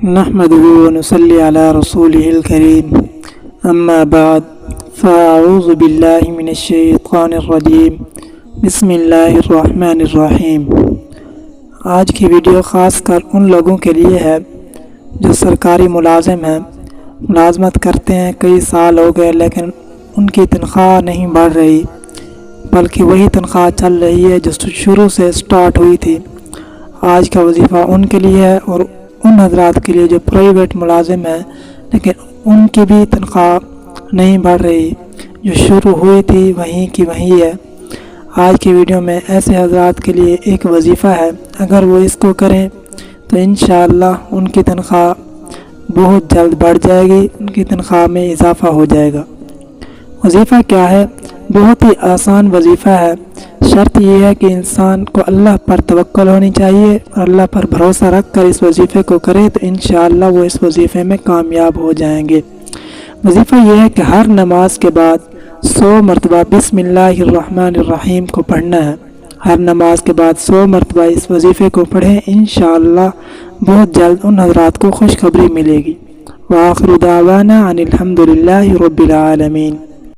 نحمده ونصلي على رسوله الكريم اما بعد فاعوذ باللہ من الشیطان الرجیم بسم اللہ الرحمن الرحیم۔ آج کی ویڈیو خاص کر ان لوگوں کے لیے ہے جو سرکاری ملازم ہیں، ملازمت کرتے ہیں، کئی سال ہو گئے لیکن ان کی تنخواہ نہیں بڑھ رہی بلکہ وہی تنخواہ چل رہی ہے جو شروع سے سٹارٹ ہوئی تھی۔ آج کا وظیفہ ان کے لیے ہے اور ان حضرات کے لیے جو پرائیویٹ ملازم ہیں لیکن ان کی بھی تنخواہ نہیں بڑھ رہی، جو شروع ہوئی تھی وہیں کی وہیں ہے۔ آج کی ویڈیو میں ایسے حضرات کے لیے ایک وظیفہ ہے، اگر وہ اس کو کریں تو انشاءاللہ ان کی تنخواہ بہت جلد بڑھ جائے گی، ان کی تنخواہ میں اضافہ ہو جائے گا۔ وظیفہ کیا ہے؟ بہت ہی آسان وظیفہ ہے، شرط یہ ہے کہ انسان کو اللہ پر توکل ہونی چاہیے اور اللہ پر بھروسہ رکھ کر اس وظیفے کو کرے تو انشاءاللہ وہ اس وظیفے میں کامیاب ہو جائیں گے۔ وظیفہ یہ ہے کہ ہر نماز کے بعد 100 مرتبہ بسم اللہ الرحمن الرحیم کو پڑھنا ہے۔ ہر نماز کے بعد 100 مرتبہ اس وظیفے کو پڑھیں، انشاءاللہ بہت جلد ان حضرات کو خوشخبری ملے گی۔ وآخر دعوانا ان الحمد للہ رب العالمین۔